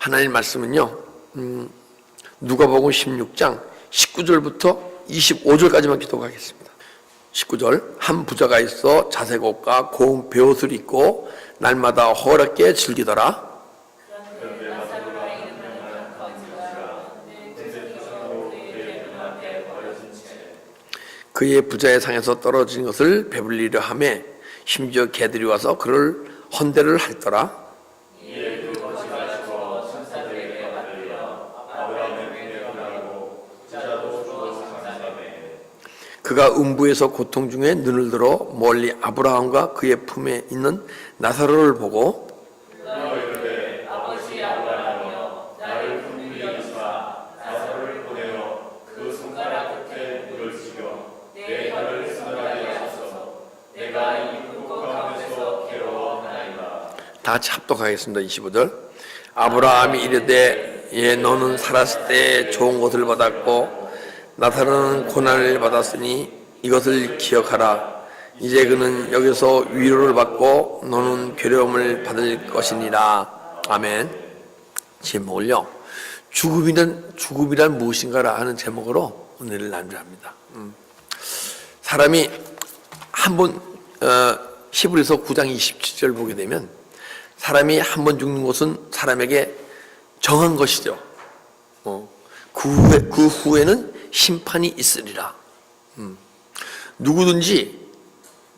하나님 말씀은요, 누가복음 16장 19절부터 25절까지만 기도하겠습니다. 19절, 한 부자가 있어 자색 옷과 고운 베옷을 입고 날마다 호락게 즐기더라. 그의 부자의 상에서 떨어진 것을 배불리려 하며 심지어 개들이 와서 그를 헌대를 할더라. 그가 음부에서 고통 중에 눈을 들어 멀리 아브라함과 그의 품에 있는 나사로를 보고 아버지 아브라함이여 나를 긍휼히 여기사 나사로를 보내어 그 손가락 끝에 물을 지겨 내 혀를 서늘하게 하소서. 내가 이 불꽃 가운데서 괴로워하나이다. 다 같이 합독하겠습니다. 25절. 아브라함이 이르되 예 너는 살았을 때 좋은 것을 받았고 나사로는 고난을 받았으니 이것을 기억하라. 이제 그는 여기서 위로를 받고 너는 괴로움을 받을 것이니라. 아멘. 제목을요, 죽음이란 무엇인가라 하는 제목으로 오늘을 나누합니다. 사람이 한번 히브리서 9장 27절 보게 되면 사람이 한 번 죽는 것은 사람에게 정한 것이죠. 그 후에는 심판이 있으리라. 누구든지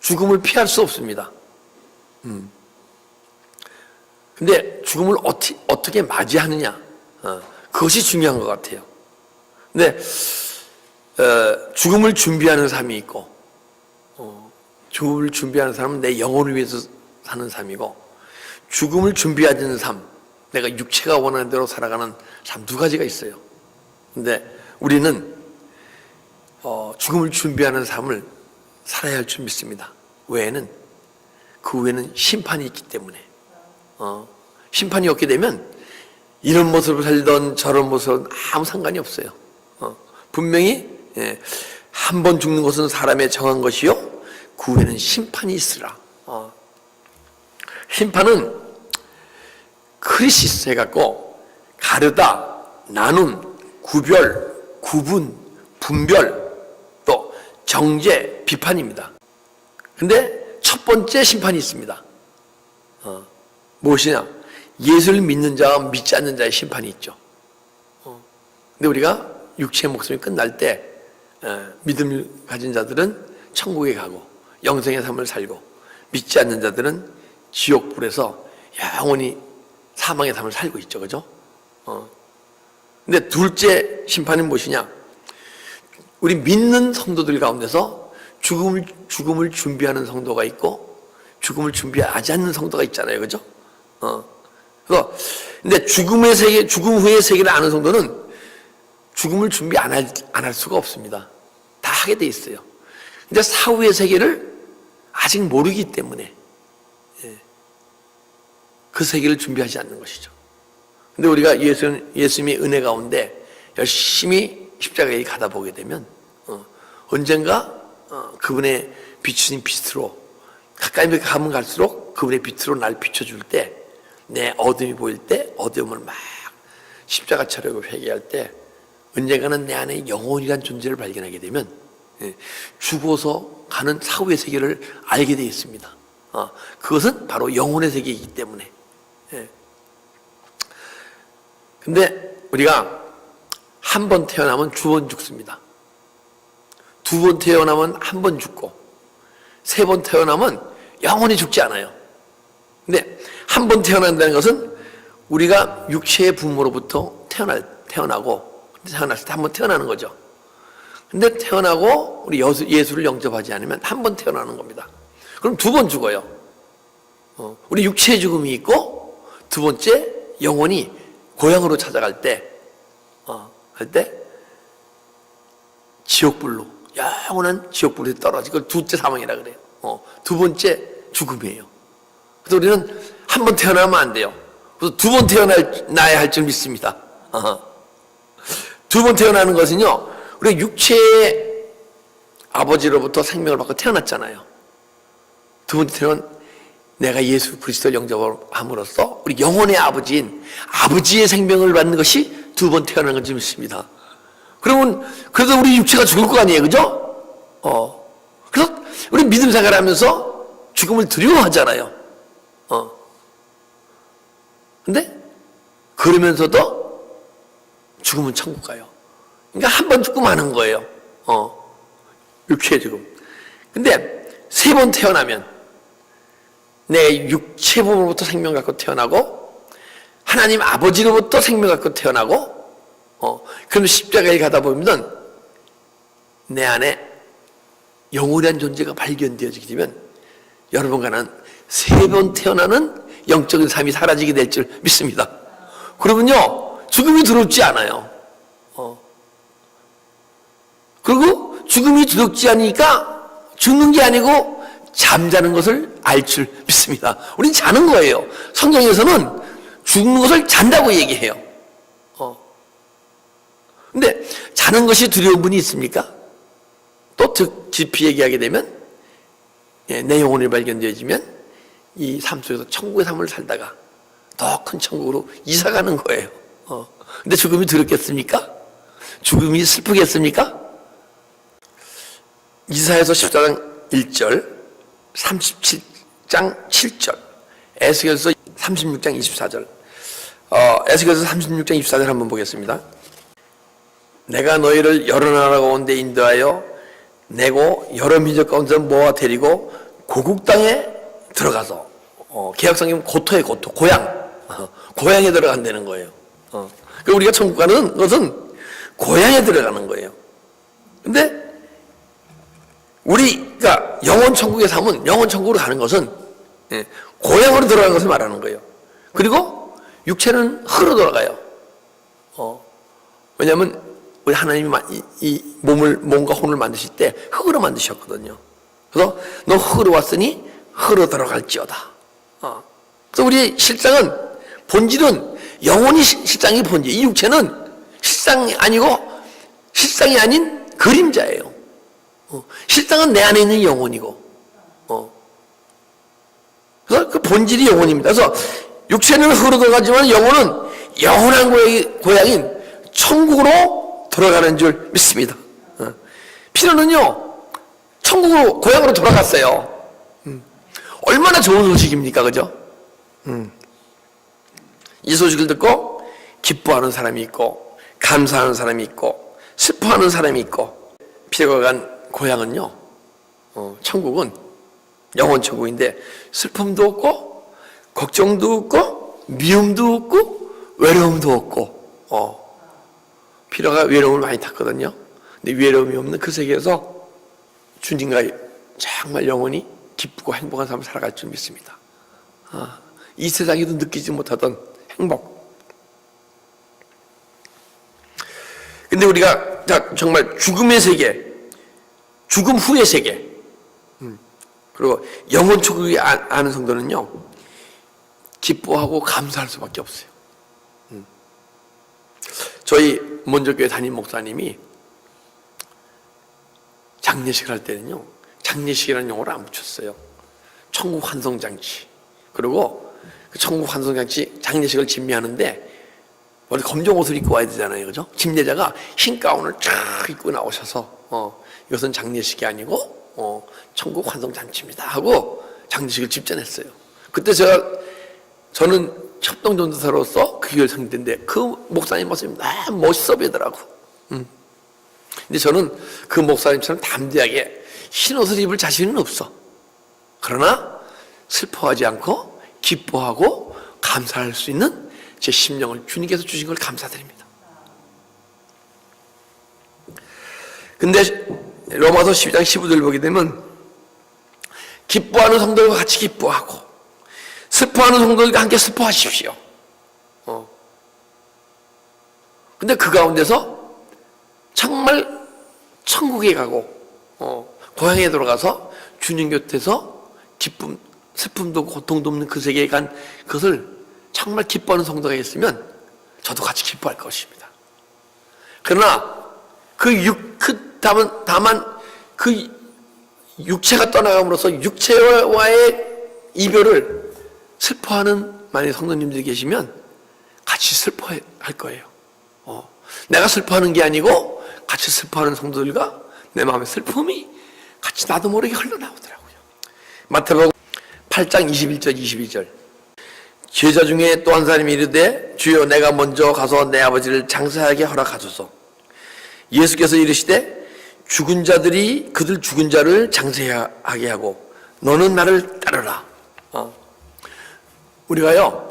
죽음을 피할 수 없습니다. 근데 죽음을 어떻게 맞이하느냐, 그것이 중요한 것 같아요. 근데 죽음을 준비하는 삶이 있고, 죽음을 준비하는 삶은 내 영혼을 위해서 사는 삶이고, 죽음을 준비하지 않는 삶, 내가 육체가 원하는 대로 살아가는 삶, 두 가지가 있어요. 근데 우리는 죽음을 준비하는 삶을 살아야 할 줄 믿습니다. 그 후에는 심판이 있기 때문에. 심판이 없게 되면 이런 모습을 살던 저런 모습은 아무 상관이 없어요. 분명히 한 번 죽는 것은 사람의 정한 것이요 그 후에는 심판이 있으라. 심판은 크리시스 해갖고 가르다, 나눔, 구별, 구분, 분별, 또 정죄, 비판입니다. 근데 첫 번째 심판이 있습니다. 무엇이냐? 예수를 믿는 자와 믿지 않는 자의 심판이 있죠. 근데 우리가 육체의 목숨이 끝날 때 믿음을 가진 자들은 천국에 가고 영생의 삶을 살고, 믿지 않는 자들은 지옥불에서 영원히 사망의 삶을 살고 있죠. 그죠? 근데 둘째 심판이 무엇이냐? 우리 믿는 성도들 가운데서 죽음을 준비하는 성도가 있고 죽음을 준비하지 않는 성도가 있잖아요. 그죠? 그래서 근데 죽음 후의 세계를 아는 성도는 죽음을 준비 안 할 수가 없습니다. 다 하게 돼 있어요. 근데 사후의 세계를 아직 모르기 때문에 그 세계를 준비하지 않는 것이죠. 근데 우리가 예수님의 은혜 가운데 열심히 십자가에 가다 보게 되면 언젠가 그분의 비추신 빛으로 가까이 가면 갈수록 그분의 빛으로 날 비춰줄 때, 내 어둠이 보일 때 어둠을 막 십자가 차려고 회개할 때 언젠가는 내 안에 영혼이란 존재를 발견하게 되면 죽어서 가는 사후의 세계를 알게 되어 있습니다. 그것은 바로 영혼의 세계이기 때문에. 근데 우리가 한 번 태어나면 두 번 죽습니다. 두 번 태어나면 한 번 죽고, 세 번 태어나면 영원히 죽지 않아요. 근데 한 번 태어난다는 것은 우리가 육체의 부모로부터 태어나고, 태어났을 때 한 번 태어나는 거죠. 근데 태어나고 우리 예수를 영접하지 않으면 한 번 태어나는 겁니다. 그럼 두 번 죽어요. 우리 육체의 죽음이 있고, 두 번째 영혼이 고향으로 찾아갈 때, 지옥불로, 영원한 지옥불에 떨어지고 둘째 사망이라 그래요. 두 번째 죽음이에요. 그래서 우리는 한 번 태어나면 안 돼요. 그래서 두 번 태어나야 할 줄 믿습니다. 두 번 태어나는 것은요, 우리 육체의 아버지로부터 생명을 받고 태어났잖아요. 두 번째 태어난 내가 예수 그리스도를 영접함으로써 우리 영혼의 아버지인 아버지의 생명을 받는 것이 두 번 태어나는 것을 믿습니다. 그러면 그래도 우리 육체가 죽을 거 아니에요, 그죠? 그래서 우리 믿음 생활하면서 죽음을 두려워하잖아요. 근데 그러면서도 죽으면 천국 가요. 그러니까 한 번 죽고 마는 거예요. 육체의 죽음. 근데 세 번 태어나면 내 육체 몸으로부터 생명 갖고 태어나고 하나님 아버지로부터 생명 갖고 태어나고 그럼 십자가에 가다 보면 내 안에 영원한 존재가 발견되어지게 되면 여러분과는 세 번 태어나는 영적인 삶이 사라지게 될 줄 믿습니다. 그러면요 죽음이 두렵지 않아요. 그리고 죽음이 두렵지 않으니까 죽는 게 아니고 잠자는 것을 알 줄 믿습니다. 우린 자는 거예요. 성경에서는 죽는 것을 잔다고 얘기해요. 근데 자는 것이 두려운 분이 있습니까? 또 깊이 얘기하게 되면 내 영혼이 발견되어지면 이 삶 속에서 천국의 삶을 살다가 더 큰 천국으로 이사가는 거예요. 근데 죽음이 두렵겠습니까? 죽음이 슬프겠습니까? 이사야서 14장 1절, 37장 7절, 에스겔서 36장 24절, 에스겔서 36장 24절 한번 보겠습니다. 내가 너희를 여러 나라 가운데 인도하여 내고 여러 민족 가운데 모아 데리고 고국 땅에 들어가서 개혁성경 고토의 고토, 고향에 들어간다는 거예요. 그러니까 우리가 천국 가는 것은 고향에 들어가는 거예요. 근데 우리가 영원 천국의 삶은 영원 천국으로 가는 것은 고향으로 들어가는 것을 말하는 거예요. 그리고 육체는 흙으로 돌아가요. 왜냐하면 우리 하나님이 이 몸과 혼을 만드실 때 흙으로 만드셨거든요. 그래서 너 흙으로 왔으니 흙으로 들어갈지어다. 그래서 우리 실상은 본질은 영혼이 실상이 본질. 이 육체는 실상이 아니고 실상이 아닌 그림자예요. 실상은 내 안에 있는 영혼이고, 그래서 그 본질이 영혼입니다. 그래서 육체는 흙으로 들어가지만 영혼은 영원한 고향인 천국으로 돌아가는 줄 믿습니다. 피노는요 천국으로 고향으로 돌아갔어요. 얼마나 좋은 소식입니까, 그죠? 이 소식을 듣고 기뻐하는 사람이 있고 감사하는 사람이 있고 슬퍼하는 사람이 있고 피노가 간 고향은요, 천국은 영원 천국인데 슬픔도 없고 걱정도 없고 미움도 없고 외로움도 없고 피노가 외로움을 많이 탔거든요. 근데 외로움이 없는 그 세계에서 주님과 정말 영원히 기쁘고 행복한 삶을 살아갈 줄 믿습니다. 이 세상에도 느끼지 못하던 행복. 근데 우리가 정말 죽음의 세계, 죽음 후의 세계, 그리고 영원 천국이 아는 성도는요 기뻐하고 감사할 수밖에 없어요. 저희 먼저교회 담임 목사님이 장례식을 할 때는요 장례식이라는 용어를 안 붙였어요. 천국 환송장치. 그리고 그 천국 환송장치 장례식을 진미하는데 원래 검정 옷을 입고 와야 되잖아요, 그죠? 집례자가 흰 가운을 쫙 입고 나오셔서 이것은 장례식이 아니고 천국 환송잔치입니다 하고 장례식을 집전했어요. 그때 저는 협동전도사로서 그 교회 성도인데 그 목사님 모습이 너무 멋있어 보이더라고. 근데 저는 그 목사님처럼 담대하게 흰 옷을 입을 자신은 없어. 그러나 슬퍼하지 않고 기뻐하고 감사할 수 있는 제 심령을 주님께서 주신 걸 감사드립니다. 근데 로마서 12장 15절을 보게 되면 기뻐하는 성도들과 같이 기뻐하고 슬퍼하는 성도들과 함께 슬퍼하십시오. 근데 그 가운데서 정말 천국에 가고 고향에 들어가서 주님 곁에서 기쁨, 슬픔도 고통도 없는 그 세계에 간 그것을 정말 기뻐하는 성도가 있으면 저도 같이 기뻐할 것입니다. 그러나 다만 그 육체가 떠나감으로써 육체와의 이별을 슬퍼하는 만약 성도님들이 계시면 같이 슬퍼할 거예요. 내가 슬퍼하는 게 아니고 같이 슬퍼하는 성도들과 내 마음의 슬픔이 같이 나도 모르게 흘러나오더라고요. 마태복음 8장 21절 22절. 제자 중에 또 한 사람이 이르되 주여 내가 먼저 가서 내 아버지를 장사하게 허락하소서. 예수께서 이르시되 죽은 자들이 그들 죽은 자를 장사하게 하고 너는 나를 따르라. 우리가요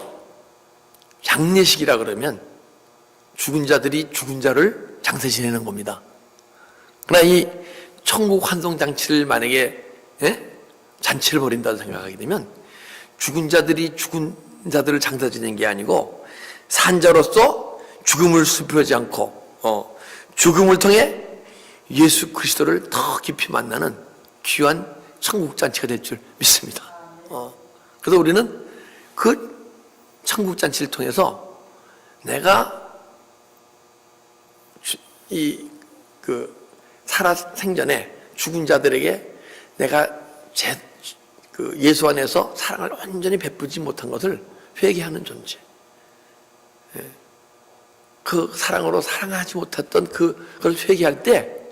장례식이라 그러면 죽은 자들이 죽은 자를 장사 지내는 겁니다. 그러나 이 천국 환송잔치를 만약에 잔치를 벌인다고 생각하게 되면 죽은 자들이 죽은 자들을 장사 지내는 게 아니고 산자로서 죽음을 수표하지 않고 죽음을 통해 예수 그리스도를 더 깊이 만나는 귀한 천국잔치가 될 줄 믿습니다. 그래서 우리는 그 천국잔치를 통해서 내가 살아 생전에 죽은 자들에게 내가 예수 안에서 사랑을 온전히 베푸지 못한 것을 회개하는 존재. 그 사랑으로 사랑하지 못했던 그걸 회개할 때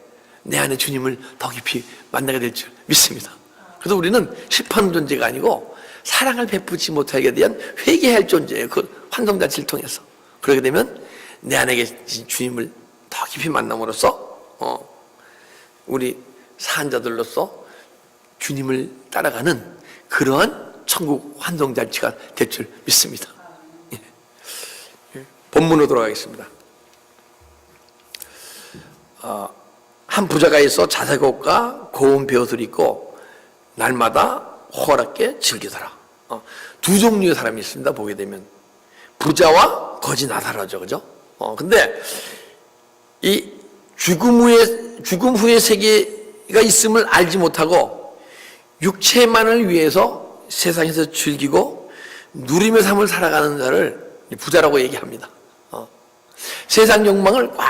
내 안에 주님을 더 깊이 만나게 될 줄 믿습니다. 그래서 우리는 실패하는 존재가 아니고 사랑을 베푸지 못하게 대한 회개할 존재예요. 그 환송잔치를 통해서. 그러게 되면 내 안에 계신 주님을 더 깊이 만남으로써 우리 사한자들로서 주님을 따라가는 그러한 천국 환송잔치가 될 줄 믿습니다. 본문으로 돌아가겠습니다. 한 부자가 있어 자색 옷과 고운 베옷을 입고 날마다 호락게 즐기더라. 두 종류의 사람이 있습니다. 보게 되면 부자와 거지 나사로죠, 그죠? 근데 이 죽음 후의 세계가 있음을 알지 못하고 육체만을 위해서 세상에서 즐기고 누리며 삶을 살아가는 자를 부자라고 얘기합니다. 세상 욕망을 꽉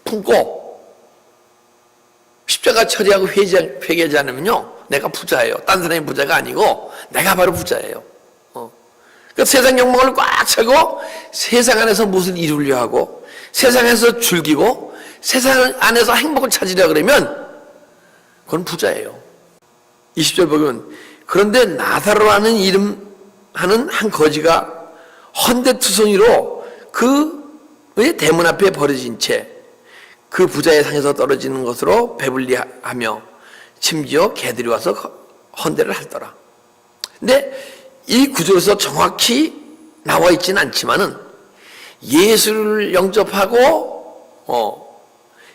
품고 십자가 처리하고 회개하지 않으면요 내가 부자예요. 딴 사람이 부자가 아니고 내가 바로 부자예요. 그러니까 세상 욕망을 꽉 차고 세상 안에서 무엇을 이루려 하고 세상에서 즐기고 세상 안에서 행복을 찾으려 그러면 그건 부자예요. 20절 보면 그런데 나사로라는 이름하는 한 거지가 헌데투성이로 그의 대문 앞에 버려진 채 그 부자의 상에서 떨어지는 것으로 배불리하며 심지어 개들이 와서 헌대를 하더라. 근데 이 구절에서 정확히 나와 있지는 않지만은 예수를 영접하고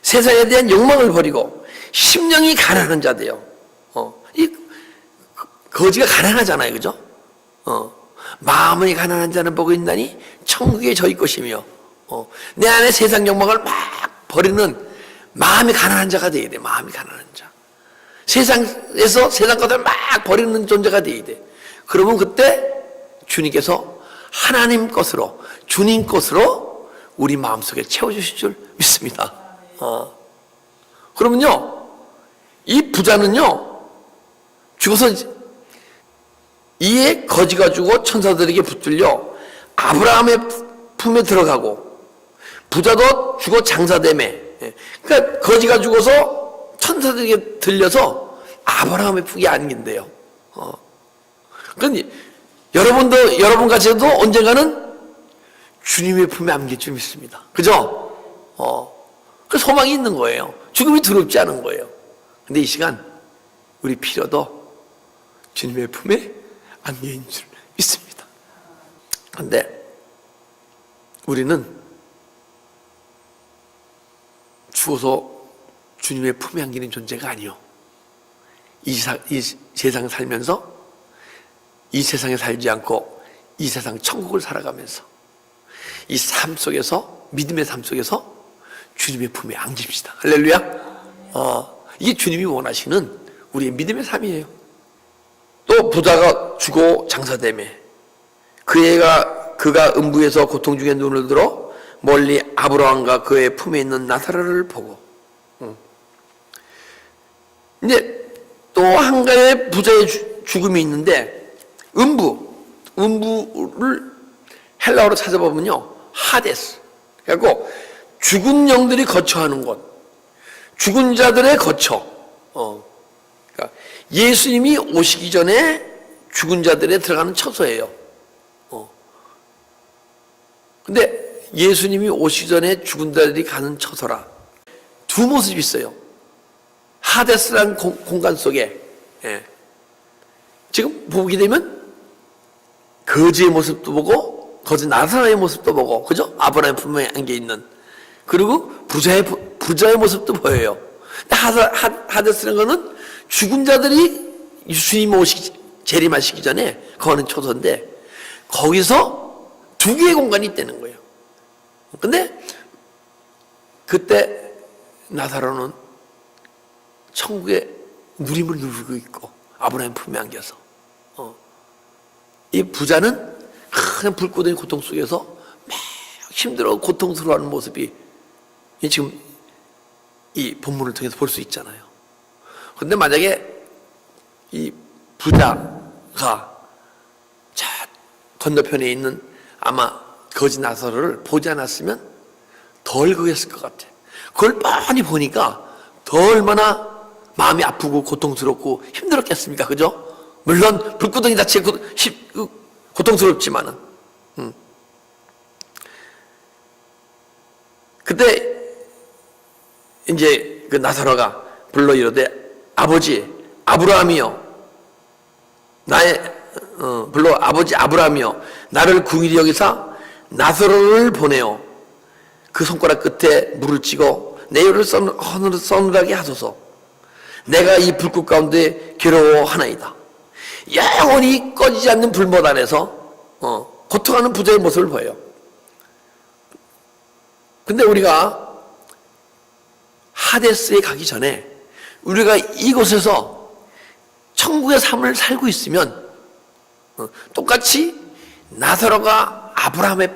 세상에 대한 욕망을 버리고 심령이 가난한 자대요. 이 거지가 가난하잖아요, 그죠? 마음이 가난한 자는 복이 있나니 천국에 저희 것이며 내 안에 세상 욕망을 막 버리는 마음이 가난한 자가 되어야 돼. 마음이 가난한 자. 세상에서 세상 것을 막 버리는 존재가 되어야 돼. 그러면 그때 주님께서 하나님 것으로 주님 것으로 우리 마음속에 채워주실 줄 믿습니다. 그러면요 이 부자는요 죽어서 이에 거지가 죽어 천사들에게 붙들려 아브라함의 품에 들어가고 부자도 죽어 장사되매. 그러니까 거지가 죽어서 천사들에게 들려서 아브라함의 품에 안긴대요. 그러니까 여러분 같이도 언젠가는 주님의 품에 안길 줄 믿습니다. 그죠? 그 소망이 있는 거예요. 죽음이 두렵지 않은 거예요. 근데 이 시간 우리 필요도 주님의 품에 안겨 있는 줄 믿습니다. 그런데 우리는 죽어서 주님의 품에 안기는 존재가 아니요. 이 세상 살면서 이 세상에 살지 않고 이 세상 천국을 살아가면서 이 삶 속에서 믿음의 삶 속에서 주님의 품에 안깁시다. 할렐루야. 이게 주님이 원하시는 우리의 믿음의 삶이에요. 또 부자가 죽어 장사되매 그가 음부에서 고통 중에 눈을 들어 멀리 아브라함과 그의 품에 있는 나사로를 보고 이제 또 한 가지의 부자의 죽음이 있는데 음부 음부를 헬라어로 찾아보면요, 하데스. 그래갖고 죽은 영들이 거처하는 곳, 죽은 자들의 거처. 그러니까 예수님이 오시기 전에 죽은 자들에 들어가는 처소예요. 근데 예수님이 오시기 전에 죽은 자들이 가는 처소라. 두 모습이 있어요. 하데스라는 공간 속에, 예. 지금 보게 되면 거지의 모습도 보고 거지 나사로의 모습도 보고, 그죠? 아브라함 품에 안겨 있는, 그리고 부자의 모습도 보여요. 근데 하데스라는 거는 죽은 자들이 예수님 오시기 재림하시기 전에 거하는 초소인데, 거기서 두 개의 공간이 있다는 거예요. 근데 그때 나사로는 천국의 누림을 누리고 있고 아브라함 품에 안겨서, 이 부자는 큰 불꽃의 고통 속에서 막 힘들어 고통스러워하는 모습이 지금 이 본문을 통해서 볼 수 있잖아요. 그런데 만약에 이 부자가 저 건너편에 있는 아마 거지 나사로를 보지 않았으면 덜 그랬을 것 같아. 그걸 뻔히 보니까 더 얼마나 마음이 아프고 고통스럽고 힘들었겠습니까? 그죠? 물론 불구덩이 자체가 고통스럽지만은. 그때 이제 그 나사로가 불러 이르되 아버지 아브라함이여, 불러 아버지 아브라함이여, 나를 궁일이 여기사 나사로를 보내어 그 손가락 끝에 물을 찍어 내 혀를 서늘하게 하소서. 내가 이 불꽃 가운데 괴로워하나이다. 영원히 꺼지지 않는 불못 안에서 고통하는 부자의 모습을 보여요. 근데 우리가 하데스에 가기 전에 우리가 이곳에서 천국의 삶을 살고 있으면 똑같이 나사로가 아브라함의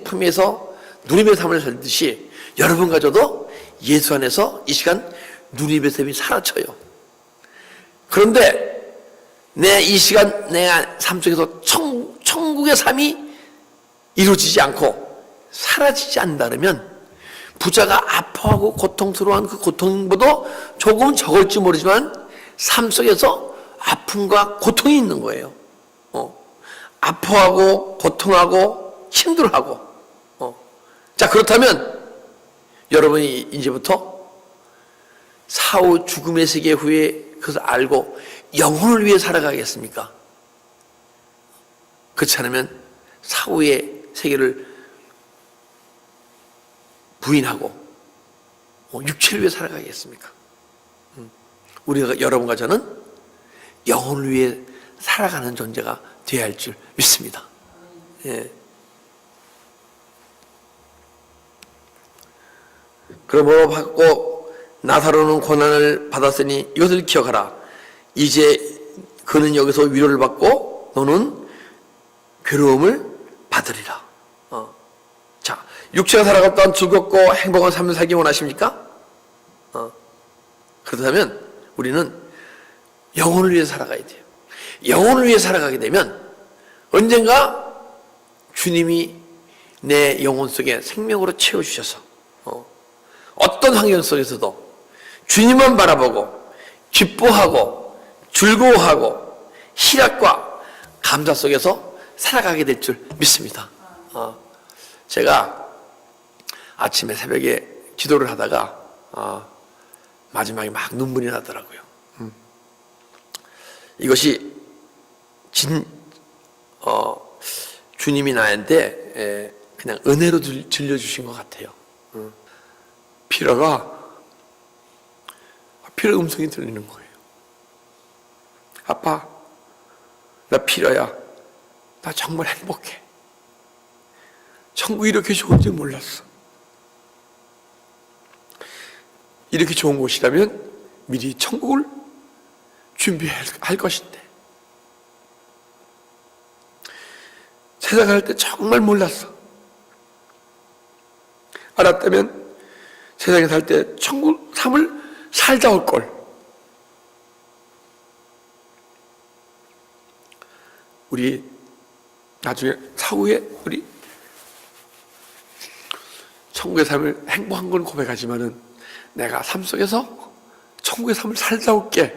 품에서 누림의 삶을 살듯이 여러분 가져도 예수 안에서 이 시간 누림의 삶이 사라져요. 그런데 내 이 시간 내 삶 속에서 천국의 삶이 이루어지지 않고 사라지지 않는다면 부자가 아파하고 고통스러워하는 그 고통보다 조금은 적을지 모르지만 삶 속에서 아픔과 고통이 있는 거예요. 아파하고 고통하고 힘들어하고. 자, 그렇다면 여러분이 이제부터 사후 죽음의 세계 후에 그것을 알고 영혼을 위해 살아가겠습니까? 그렇지 않으면 사후의 세계를 부인하고 육체를 위해 살아가겠습니까? 우리가, 여러분과 저는 영혼을 위해 살아가는 존재가 되어야 할 줄 믿습니다. 예. 그러므로 받고 나사로는 고난을 받았으니 이것을 기억하라. 이제 그는 여기서 위로를 받고 너는 괴로움을 받으리라. 자, 육체가 살아갔던 즐겁고 행복한 삶을 살기 원하십니까? 그렇다면 우리는 영혼을 위해 살아가야 돼요. 영혼을 위해 살아가게 되면 언젠가 주님이 내 영혼 속에 생명으로 채워주셔서 어떤 환경 속에서도 주님만 바라보고 기뻐하고 즐거워하고 희락과 감사 속에서 살아가게 될 줄 믿습니다. 제가 아침에 새벽에 기도를 하다가 마지막에 막 눈물이 나더라고요. 이것이 주님이 나한테 그냥 은혜로 들려주신 것 같아요. 피로가 음성이 들리는 거예요. 아빠, 나 피로야. 나 정말 행복해. 천국이 이렇게 좋은지 몰랐어. 이렇게 좋은 곳이라면 미리 천국을 준비할 것인데 세상에 살 때 정말 몰랐어. 알았다면 세상에 살 때 천국 삶을 살다 올 걸. 우리 나중에 차후에 우리 천국의 삶을 행복한 건 고백하지만은 내가 삶 속에서 천국의 삶을 살다 올게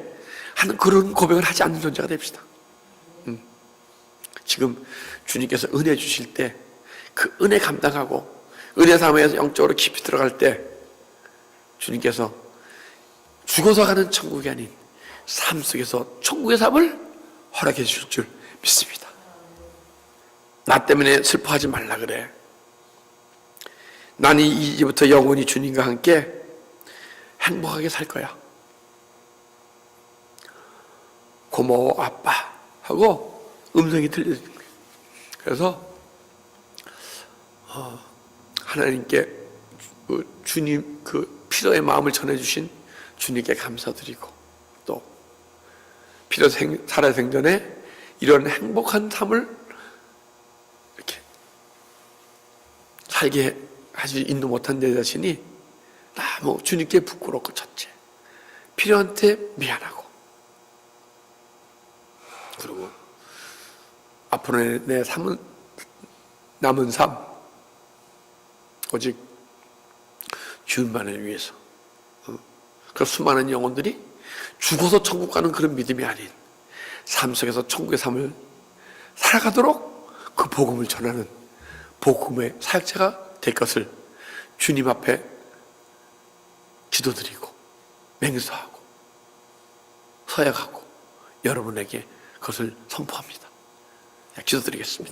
하는 그런 고백을 하지 않는 존재가 됩시다. 지금 주님께서 은혜 주실 때 그 은혜 감당하고 은혜 삶에서 영적으로 깊이 들어갈 때 주님께서 죽어서 가는 천국이 아닌 삶 속에서 천국의 삶을 허락해 주실 줄 믿습니다. 나 때문에 슬퍼하지 말라 그래. 나는 이제부터 영원히 주님과 함께 행복하게 살 거야. 고마워 아빠 하고 음성이 들려지는 거예요. 그래서 하나님께 주님 그 피로의 마음을 전해주신 주님께 감사드리고 또 피로 살아생전에 이런 행복한 삶을 이렇게 살게 하지 인도 못한 내 자신이 너무 주님께 부끄럽고 첫째 피로한테 미안하고 그리고 앞으로 내 남은 삶 오직 주님만을 위해서 그 수많은 영혼들이 죽어서 천국 가는 그런 믿음이 아닌 삶 속에서 천국의 삶을 살아가도록 그 복음을 전하는 복음의 사역자가 될 것을 주님 앞에 기도드리고 맹세하고 서약하고 여러분에게 그것을 선포합니다. 기도드리겠습니다.